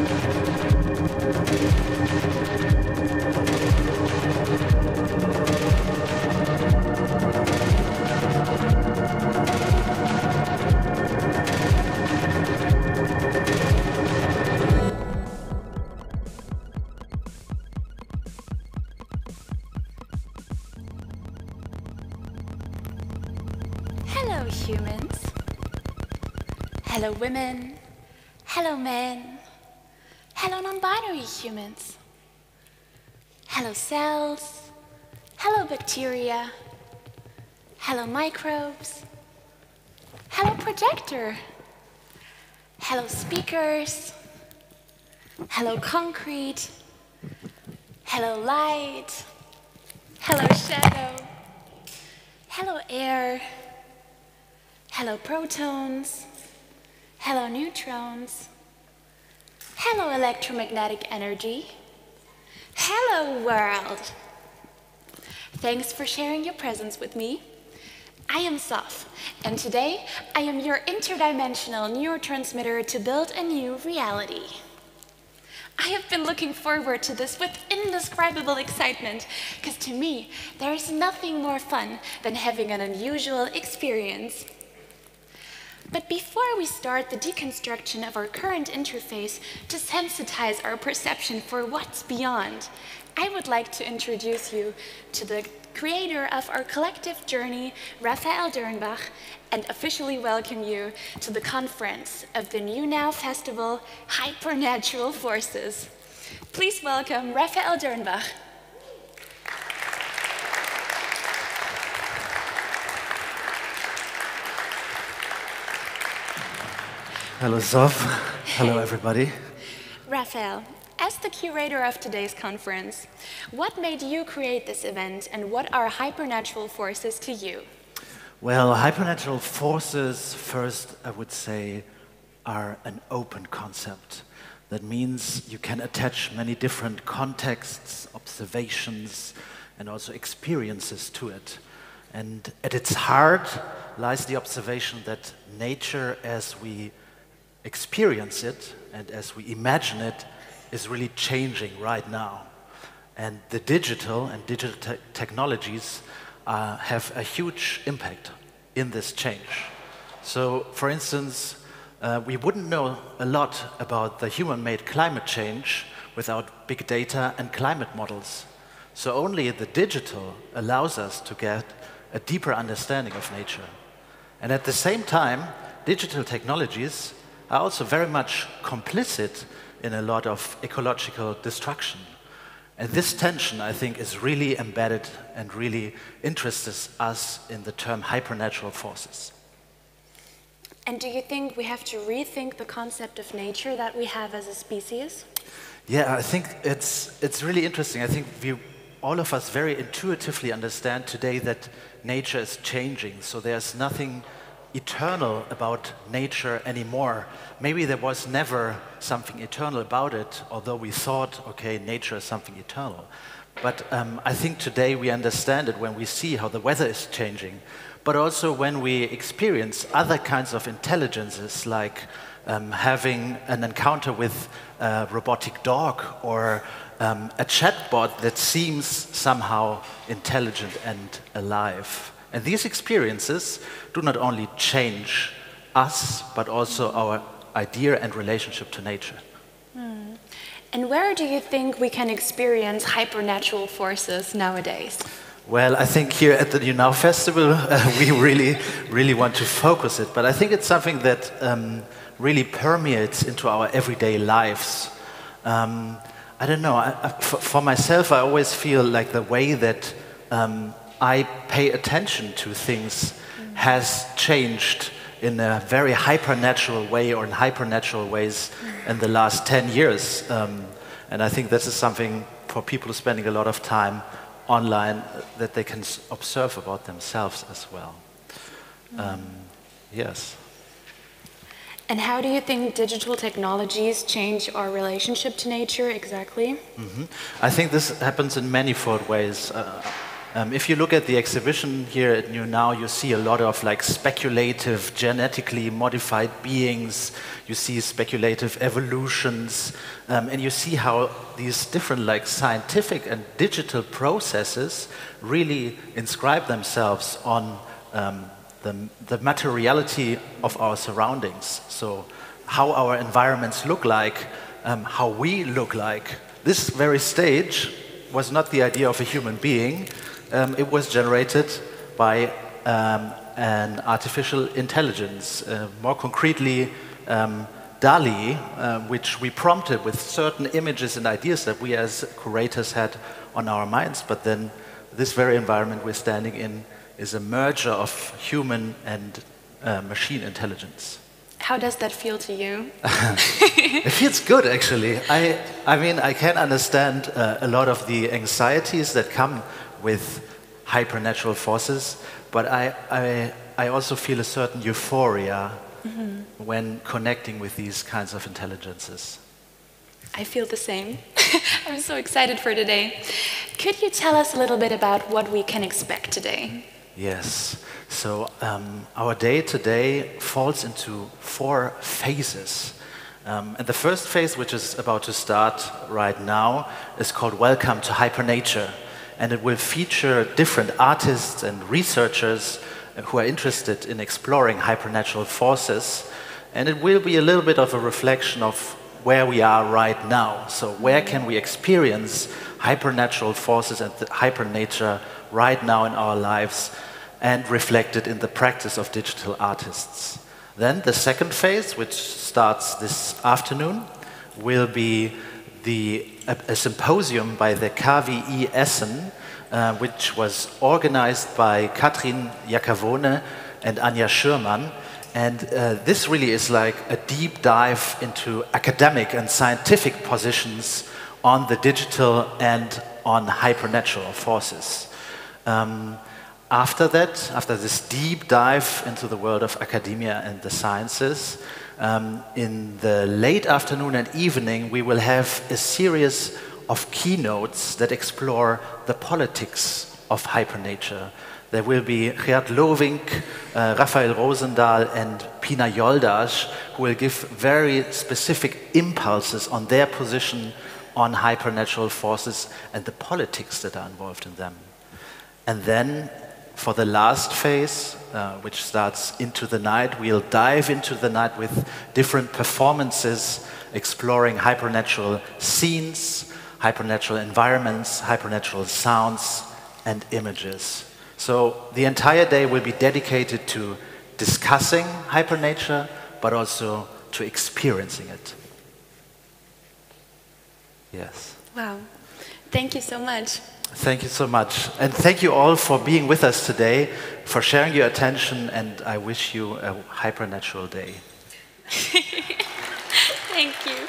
Hello, humans. Hello, women. Hello, men. Hello, non-binary humans. Hello, cells. Hello, bacteria. Hello, microbes. Hello, projector. Hello, speakers. Hello, concrete. Hello, light. Hello, shadow. Hello, air. Hello, protons. Hello, neutrons. Hello, electromagnetic energy. Hello, world. Thanks for sharing your presence with me. I am SOFF, and today I am your interdimensional neurotransmitter to build a new reality. I have been looking forward to this with indescribable excitement, because to me, there is nothing more fun than having an unusual experience. But before we start the deconstruction of our current interface to sensitize our perception for what's beyond, I would like to introduce you to the creator of our collective journey, Rafael Dernbach, and officially welcome you to the conference of the New Now Festival, Hypernatural Forces. Please welcome Rafael Dernbach. Hello, SOFF. Hello, everybody. Rafael, as the curator of today's conference, what made you create this event and what are hypernatural forces to you? Well, hypernatural forces, first, I would say, are an open concept. That means you can attach many different contexts, observations, and also experiences to it. And at its heart lies the observation that nature, as we experience it and as we imagine it, is really changing right now. And the digital and digital technologies have a huge impact in this change. So, for instance, we wouldn't know a lot about the human-made climate change without big data and climate models. So only the digital allows us to get a deeper understanding of nature. And at the same time, digital technologies are also very much complicit in a lot of ecological destruction. And this tension, I think, is really embedded and really interests us in the term hypernatural forces. And do you think we have to rethink the concept of nature that we have as a species? Yeah, I think it's really interesting. I think all of us very intuitively understand today that nature is changing, so there's nothing eternal about nature anymore. Maybe there was never something eternal about it, although we thought, okay, nature is something eternal. But I think today we understand it when we see how the weather is changing, but also when we experience other kinds of intelligences, like having an encounter with a robotic dog or a chatbot that seems somehow intelligent and alive. And these experiences do not only change us, but also our idea and relationship to nature. And where do you think we can experience hypernatural forces nowadays? Well, I think here at the New Now Festival, we really want to focus it. But I think it's something that really permeates into our everyday lives. I don't know, for myself, I always feel like the way that I pay attention to things has changed in a very hypernatural way or in hypernatural ways in the last 10 years. And I think this is something for people spending a lot of time online that they can observe about themselves as well. Yes. And how do you think digital technologies change our relationship to nature exactly? I think this happens in manifold ways. If you look at the exhibition here at New Now, you see a lot of like speculative, genetically modified beings. You see speculative evolutions, and you see how these different like scientific and digital processes really inscribe themselves on the materiality of our surroundings. So how our environments look like, how we look like. This very stage was not the idea of a human being. It was generated by an artificial intelligence, more concretely DALI, which we prompted with certain images and ideas that we as curators had on our minds, but then this very environment we're standing in is a merger of human and machine intelligence. How does that feel to you? It feels good, actually. I mean, I can understand a lot of the anxieties that come with hypernatural forces, but I also feel a certain euphoria when connecting with these kinds of intelligences. I feel the same. I'm so excited for today. Could you tell us a little bit about what we can expect today? Yes. So our day today falls into 4 phases. And the first phase, which is about to start right now, is called Welcome to Hypernature. And it will feature different artists and researchers who are interested in exploring hypernatural forces. And it will be a little bit of a reflection of where we are right now. So where can we experience hypernatural forces and the hypernature right now in our lives, and reflected in the practice of digital artists. Then the second phase, which starts this afternoon, will be a symposium by the KWI Essen, which was organized by Katrin Jakavone and Anja Schürmann. And this really is like a deep dive into academic and scientific positions on the digital and on hypernatural forces. After that, after this deep dive into the world of academia and the sciences, in the late afternoon and evening, we will have a series of keynotes that explore the politics of hypernature. There will be Geert Lovink, Rafael Rosendahl, and Pina Yoldasz, who will give very specific impulses on their position on hypernatural forces and the politics that are involved in them. And then, for the last phase, which starts into the night, we'll dive into the night with different performances, exploring hypernatural scenes, hypernatural environments, hypernatural sounds, and images. So the entire day will be dedicated to discussing hypernature, but also to experiencing it. Yes. Wow. Thank you so much. Thank you so much. And thank you all for being with us today, for sharing your attention, and I wish you a hypernatural day. Thank you.